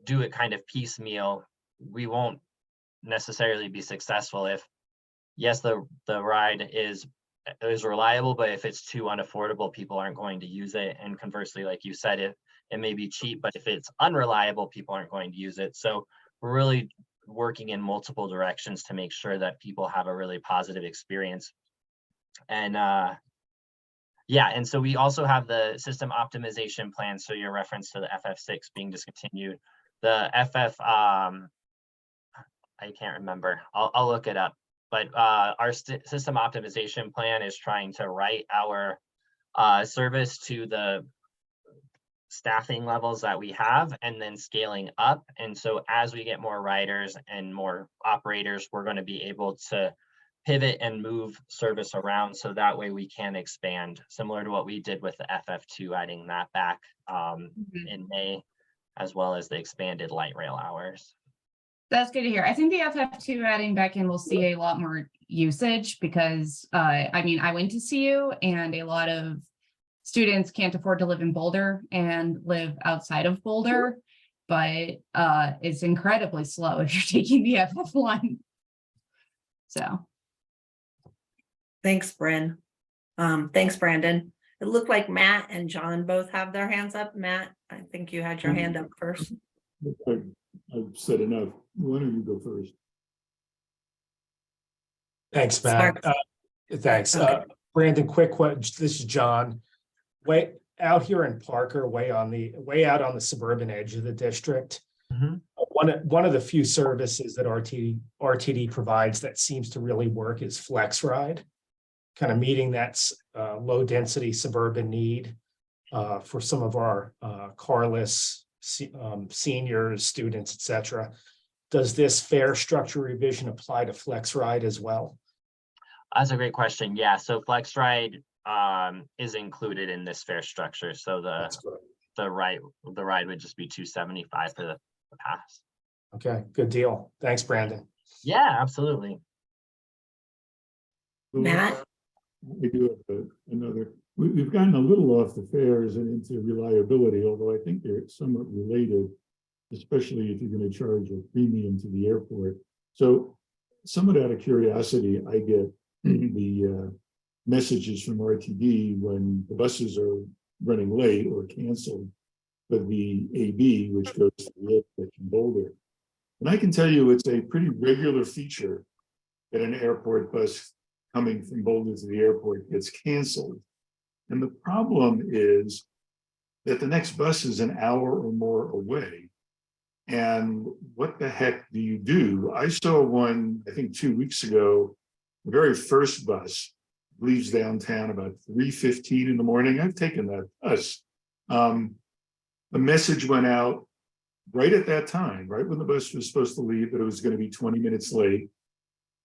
do it kind of piecemeal, we won't necessarily be successful. If yes, the ride is reliable, but if it's too unaffordable, people aren't going to use it. And conversely, like you said, it may be cheap, but if it's unreliable, people aren't going to use it. So we're really working in multiple directions to make sure that people have a really positive experience. And yeah, and so we also have the system optimization plan. So your reference to the FF6 being discontinued, the FF, I can't remember, I'll look it up. But our system optimization plan is trying to write our service to the staffing levels that we have and then scaling up. And so as we get more riders and more operators, we're going to be able to pivot and move service around, so that way we can expand, similar to what we did with the FF2, adding that back in May, as well as the expanded light rail hours. That's good to hear. I think the FF2 adding back in will see a lot more usage because, I mean, I went to CU and a lot of students can't afford to live in Boulder and live outside of Boulder, but it's incredibly slow if you're taking the FF1. So. Thanks, Bryn. Thanks, Brandon. It looked like Matt and John both have their hands up. Matt, I think you had your hand up first. I've said enough. Why don't you go first? Thanks, Matt. Thanks. Okay. Brandon, quick question. This is John. Way out here in Parker, way out on the suburban edge of the district. Mm-hmm. One of the few services that RTD provides that seems to really work is Flex Ride, kind of meeting that low density suburban need for some of our carless seniors, students, etc. Does this fare structure revision apply to Flex Ride as well? That's a great question. Yeah, so Flex Ride is included in this fare structure. So the the ride would just be $275 for the pass. Okay, good deal. Thanks, Brandon. Yeah, absolutely. Matt? We do have we've gotten a little off the fares and into reliability, although I think they're somewhat related, especially if you're going to charge a premium to the airport. So somewhat out of curiosity, I get the messages from RTD when the buses are running late or canceled for the AB, which goes to the airport in Boulder. And I can tell you it's a pretty regular feature that an airport bus coming from Boulder to the airport gets canceled. And the problem is that the next bus is an hour or more away. And what the heck do you do? I saw one, I think 2 weeks ago, the very first bus leaves downtown about 3:15 in the morning. I've taken that bus. The message went out right at that time, right when the bus was supposed to leave, that it was going to be 20 minutes late.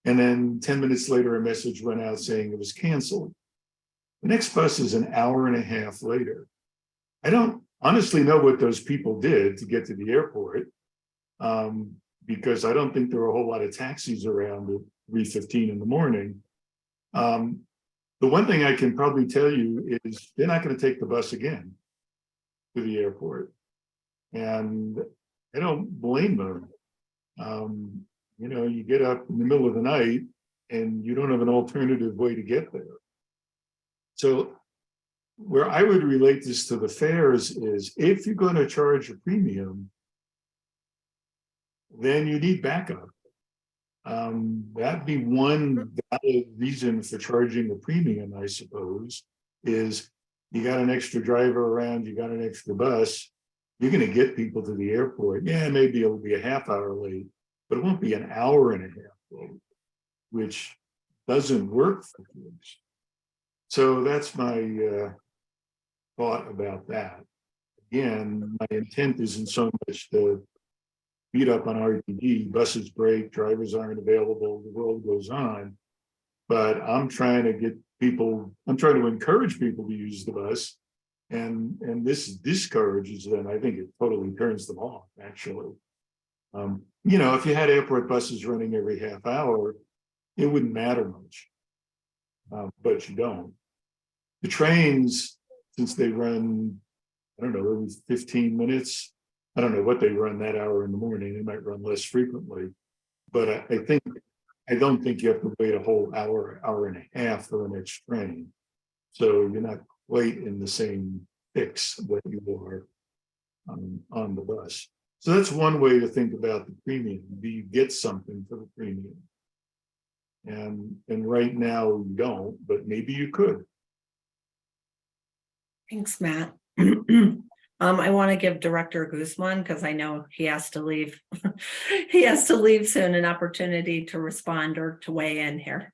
And then 10 minutes later, a message went out saying it was canceled. The next bus is an hour and a half later. I don't honestly know what those people did to get to the airport, because I don't think there were a whole lot of taxis around at 3:15 in the morning. The one thing I can probably tell you is they're not going to take the bus again to the airport. And I don't blame them. You know, you get up in the middle of the night and you don't have an alternative way to get there. So where I would relate this to the fares is if you're going to charge a premium, then you need backup. That'd be one valid reason for charging a premium, I suppose, is you got an extra driver around, you got an extra bus, you're going to get people to the airport. Yeah, maybe it'll be a half hour late, but it won't be an hour and a half late, which doesn't work for kids. So that's my thought about that. Again, my intent isn't so much to beat up on RTD, buses break, drivers aren't available, the world goes on. But I'm trying to get people, I'm trying to encourage people to use the bus. And this discourages them. I think it totally turns them off, actually. You know, if you had airport buses running every half hour, it wouldn't matter much. But you don't. The trains, since they run, I don't know, every 15 minutes, I don't know what they run that hour in the morning. They might run less frequently. But I don't think you have to wait a whole hour, hour and a half for the next train. So you're not quite in the same fix that you are on the bus. So that's one way to think about the premium. Do you get something for the premium? And right now you don't, but maybe you could. Thanks, Matt. I want to give Director Guzman, because I know he has to leave. He has to leave soon, an opportunity to respond or to weigh in here.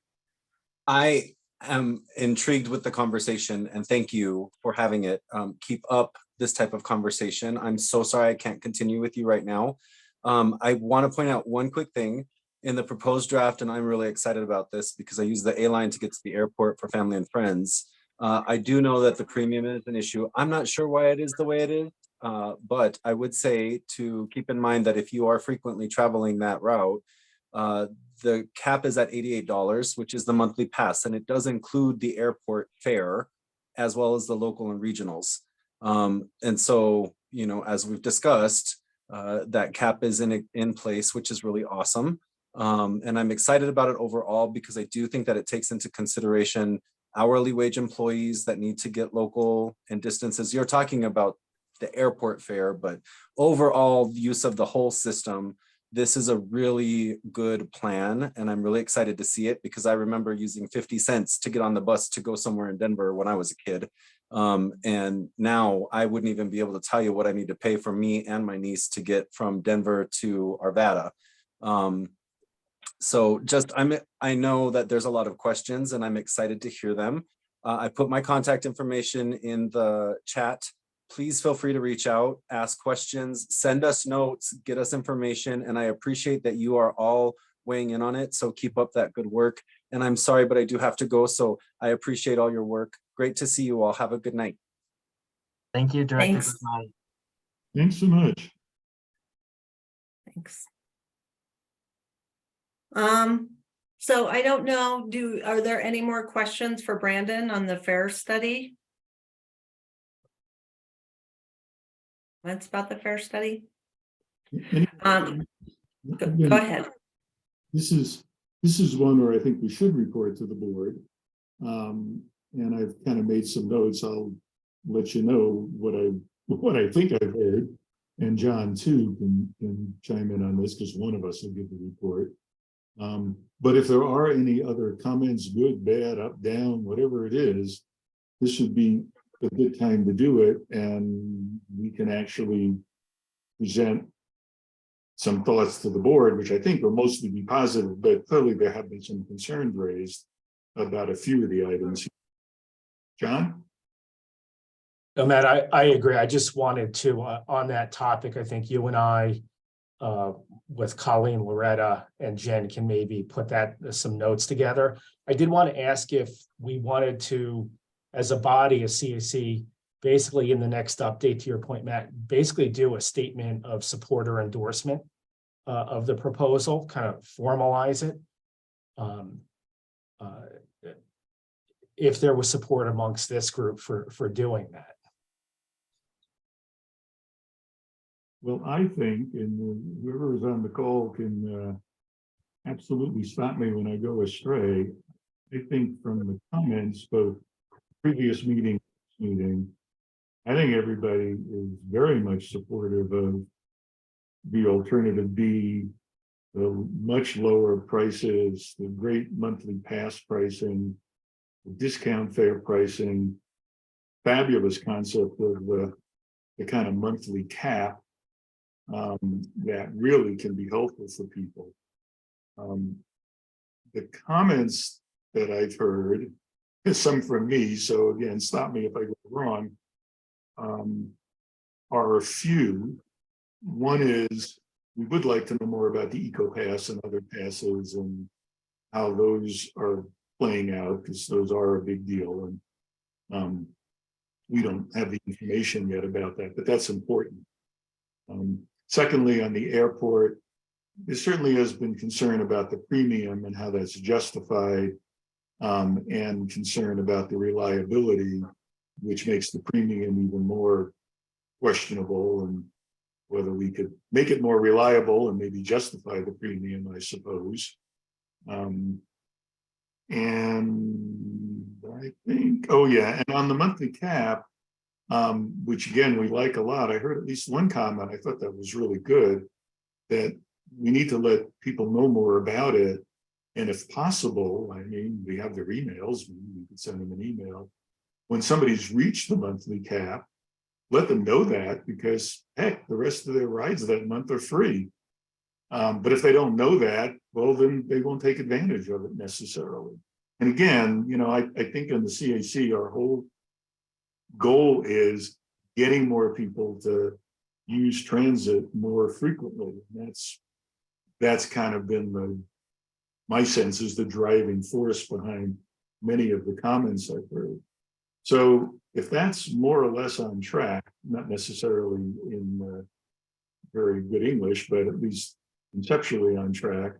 I am intrigued with the conversation and thank you for having it. Keep up this type of conversation. I'm so sorry I can't continue with you right now. I want to point out one quick thing in the proposed draft, and I'm really excited about this because I use the A line to get to the airport for family and friends. I do know that the premium is an issue. I'm not sure why it is the way it is, but I would say to keep in mind that if you are frequently traveling that route, the cap is at $88, which is the monthly pass, and it does include the airport fare as well as the local and regionals. And so, you know, as we've discussed, that cap is in place, which is really awesome. And I'm excited about it overall because I do think that it takes into consideration hourly wage employees that need to get local and distances. You're talking about the airport fare, but overall use of the whole system, this is a really good plan. And I'm really excited to see it because I remember using 50 cents to get on the bus to go somewhere in Denver when I was a kid. And now I wouldn't even be able to tell you what I need to pay for me and my niece to get from Denver to Arvada. So just, I know that there's a lot of questions and I'm excited to hear them. I put my contact information in the chat. Please feel free to reach out, ask questions, send us notes, get us information. And I appreciate that you are all weighing in on it. So keep up that good work. And I'm sorry, but I do have to go. So I appreciate all your work. Great to see you all. Have a good night. Thank you, Director Thanks. Guzman. Thanks so much. Thanks. So I don't know, are there any more questions for Brandon on the FAIR study? That's about the FAIR study? Go ahead. This is one where I think we should report to the board. And I've kind of made some notes. I'll let you know what I think I've heard. And John too can chime in on this because one of us will give the report. But if there are any other comments, good, bad, up, down, whatever it is, this would be a good time to do it. And we can actually present some thoughts to the board, which I think will mostly be positive, but clearly there have been some concerns raised about a few of the items. John? No, Matt, I agree. I just wanted to, on that topic, I think you and I, with Colleen, Loretta, and Jen can maybe put some notes together. I did want to ask if we wanted to, as a body, as CAC, basically in the next update, to your point, Matt, basically do a statement of support or endorsement of the proposal, kind of formalize it. If there was support amongst this group for doing that. Well, I think, and whoever is on the call can absolutely stop me when I go astray. I think from the comments, both previous meeting, I think everybody is very much supportive of the alternative B, the much lower prices, the great monthly pass pricing, the discount fare pricing, fabulous concept of the kind of monthly cap that really can be helpful for people. The comments that I've heard, some from me, so again, stop me if I go wrong, are a few. One is, we would like to know more about the Eco Pass and other passes and how those are playing out, because those are a big deal. And we don't have the information yet about that, but that's important. Secondly, on the airport, there certainly has been concern about the premium and how that's justified, and concern about the reliability, which makes the premium even more questionable, and whether we could make it more reliable and maybe justify the premium, I suppose. And I think, oh yeah, and on the monthly cap, which again, we like a lot. I heard at least one comment, I thought that was really good, that we need to let people know more about it. And if possible, I mean, we have their emails, we could send them an email. When somebody's reached the monthly cap, let them know that, because heck, the rest of their rides that month are free. But if they don't know that, well, then they won't take advantage of it necessarily. And again, you know, I think in the CAC, our whole goal is getting more people to use transit more frequently. And that's kind of been my sense is the driving force behind many of the comments I've heard. So if that's more or less on track, not necessarily in very good English, but at least conceptually on track,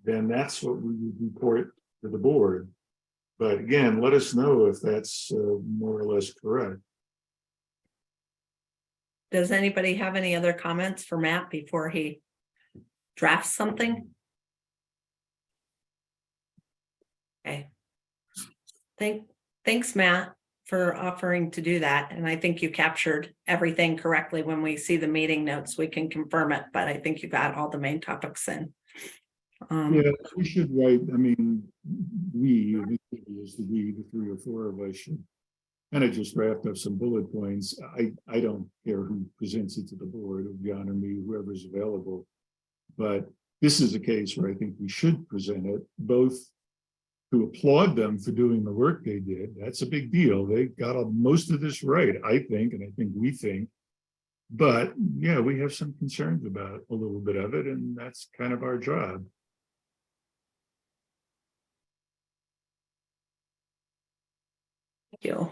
then that's what we would report to the board. But again, let us know if that's more or less correct. Does anybody have any other comments for Matt before he drafts something? Okay. Thanks, Matt, for offering to do that. And I think you captured everything correctly. When we see the meeting notes, we can confirm it, but I think you got all the main topics in. Yeah, we should write, I mean, we, the 3 or 4 of us should kind of just draft up some bullet points. I don't care who presents it to the board, or John or me, whoever's available. But this is a case where I think we should present it, both to applaud them for doing the work they did. That's a big deal. They got most of this right, I think, and I think we think. But yeah, we have some concerns about a little bit of it, and that's kind of our job. Thank you.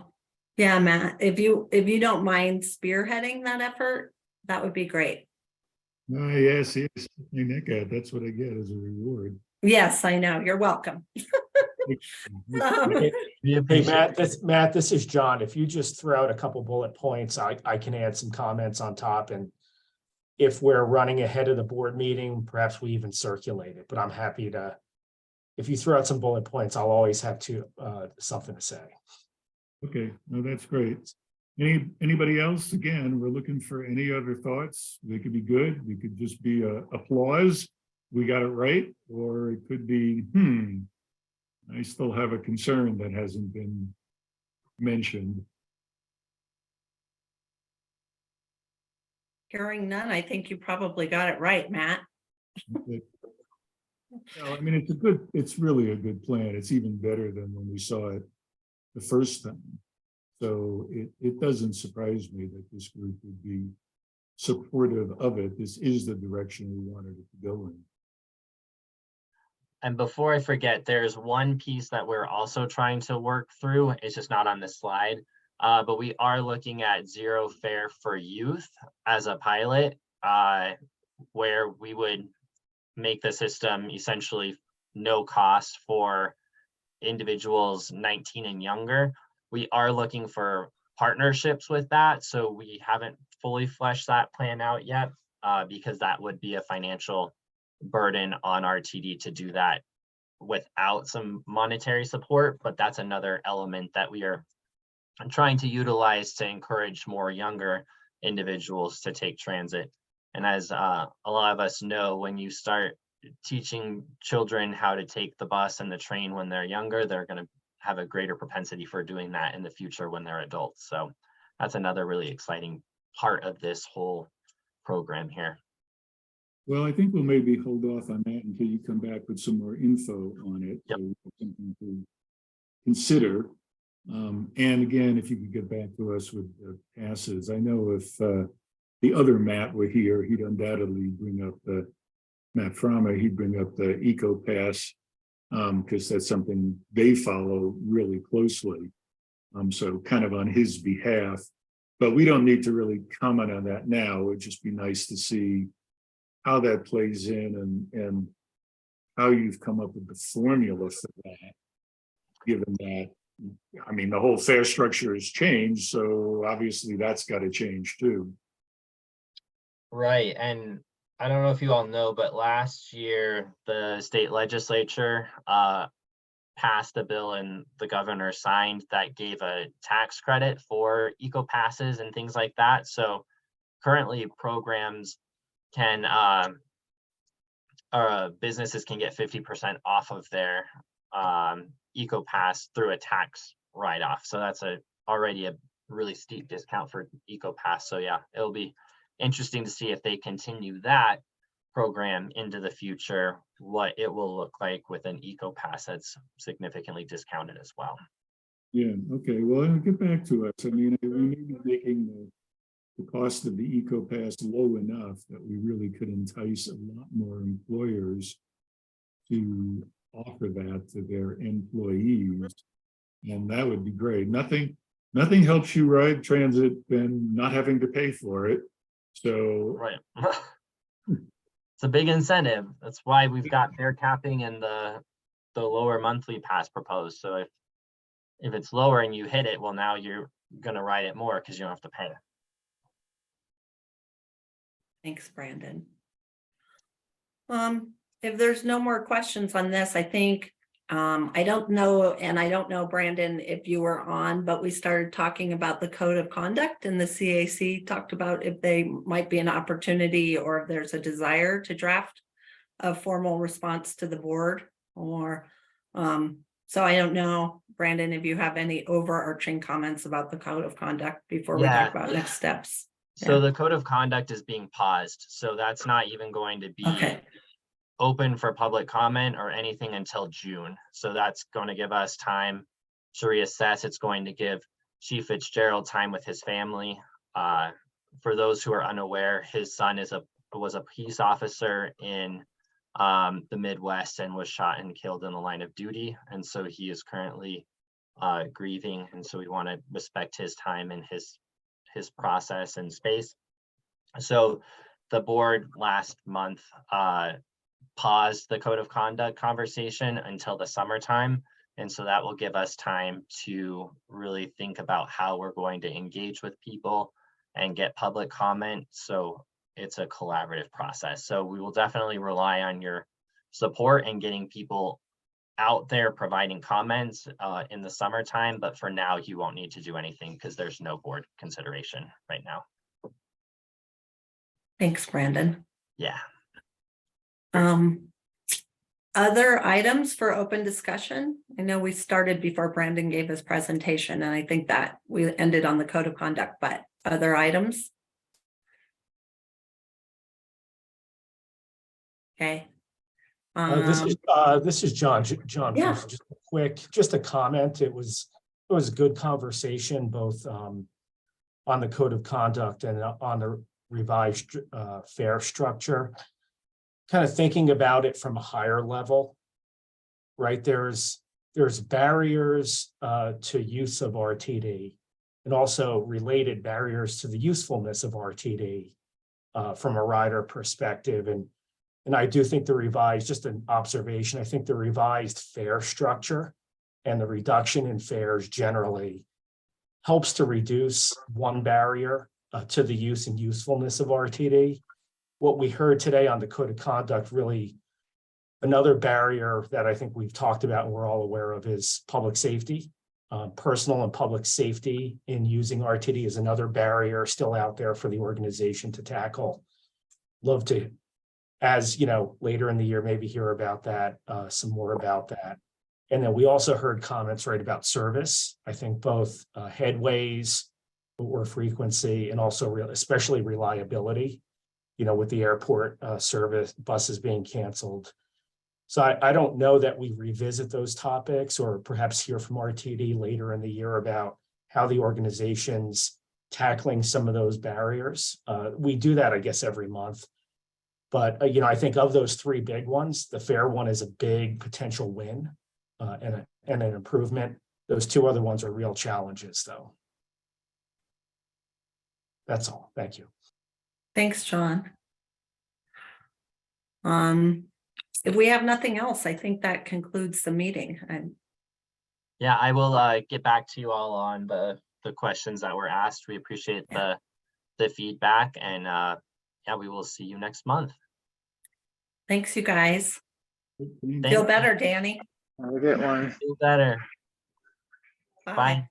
Yeah, Matt, if you don't mind spearheading that effort, that would be great. Yes, Nick, that's what I get as a reward. Yes, I know. You're welcome. Hey, We appreciate Matt, this is John. If you just throw out a couple bullet points, I can add some comments on top. And if we're running ahead of the board meeting, perhaps we even circulate it, but I'm happy to, if you throw out some bullet points, I'll always have something to say. Okay, no, that's great. Anybody else? Again, we're looking for any other thoughts. They could be good. We could just be applause. We got it right. Or it could be, I still have a concern that hasn't been mentioned. Hearing none, I think you probably got it right, Matt. No, I mean, it's really a good plan. It's even better than when we saw it the first time. So it doesn't surprise me that this group would be supportive of it. This is the direction we wanted it to go in. And before I forget, there's one piece that we're also trying to work through. It's just not on this slide. But we are looking at zero fare for youth as a pilot, where we would make the system essentially no cost for individuals 19 and younger. We are looking for partnerships with that. So we haven't fully fleshed that plan out yet, because that would be a financial burden on RTD to do that without some monetary support. But that's another element that we are trying to utilize to encourage more younger individuals to take transit. And as a lot of us know, when you start teaching children how to take the bus and the train when they're younger, they're going to have a greater propensity for doing that in the future when they're adults. So that's another really exciting part of this whole program here. Well, I think we'll maybe hold off on that until you come back with some more info on it. Yep. So something to consider. And again, if you could get back to us with the passes. I know if the other Matt were here, he'd undoubtedly bring up the Matt Frama, he'd bring up the Eco Pass, because that's something they follow really closely. So kind of on his behalf, but we don't need to really comment on that now. It would just be nice to see how that plays in and how you've come up with the formula for that, given that, I mean, the whole fare structure has changed, so obviously that's got to change too. Right. And I don't know if you all know, but last year the state legislature passed a bill and the governor signed that gave a tax credit for eco passes and things like that. So currently programs can businesses can get 50% off of their eco pass through a tax write-off. So that's already a really steep discount for eco pass. So yeah, it'll be interesting to see if they continue that program into the future, what it will look like with an eco pass that's significantly discounted as well. Yeah, okay, well, get back to us. I mean, we may be making the cost of the eco pass low enough that we really could entice a lot more employers to offer that to their employees, and that would be great. Nothing helps you ride transit than not having to pay for it. So right. It's a big incentive. That's why we've got fare capping and the lower monthly pass proposed. So if it's lower and you hit it, well, now you're going to ride it more because you don't have to pay. Thanks, Brandon. If there's no more questions on this, I think, I don't know, Brandon, if you were on, but we started talking about the code of conduct, and the CAC talked about if they might be an opportunity or if there's a desire to draft a formal response to the board, or so I don't know, Brandon, if you have any overarching comments about the code of conduct before we talk about next steps. So the code of conduct is being paused. So that's not even going to be open for public comment or anything until June. So that's going to give us time to reassess. It's going to give Chief Fitzgerald time with his family. For those who are unaware, his son was a peace officer in the Midwest and was shot and killed in the line of duty. And so he is currently grieving, and so we want to respect his time and his process and space. So the board last month paused the code of conduct conversation until the summertime. And so that will give us time to really think about how we're going to engage with people and get public comment. So it's a collaborative process. So we will definitely rely on your support and getting people out there providing comments in the summertime. But for now, you won't need to do anything because there's no board consideration right now. Thanks, Brandon. Yeah. Other items for open discussion? I know we started before Brandon gave his presentation, and I think that we ended on the code of conduct, but other items? Okay. This is John. John, Yeah. just a comment. It was a good conversation, both on the code of conduct and on the revised fare structure. Kind of thinking about it from a higher level, right? There's barriers to use of RTD, and also related barriers to the usefulness of RTD from a rider perspective. And I do think the revised, just an observation, I think the revised fare structure and the reduction in fares generally helps to reduce one barrier to the use and usefulness of RTD. What we heard today on the code of conduct, really another barrier that I think we've talked about and we're all aware of is public safety. Personal and public safety in using RTD is another barrier still out there for the organization to tackle. Love to, as you know, later in the year, maybe hear about that, some more about that. And then we also heard comments right about service. I think both headways or frequency and also especially reliability, you know, with the airport service buses being canceled. So I don't know that we revisit those topics or perhaps hear from RTD later in the year about how the organization's tackling some of those barriers. We do that, I guess, every month. But, you know, I think of those three big ones, the fare one is a big potential win and an improvement. Those two other ones are real challenges, though. That's all. Thank you. Thanks, John. If we have nothing else, I think that concludes the meeting. Yeah, I will get back to you all on the questions that were asked. We appreciate the feedback, and yeah, we will see you next month. Thanks, you guys. Thank Feel better, Danny. Have a good one. Feel better. Bye. Bye.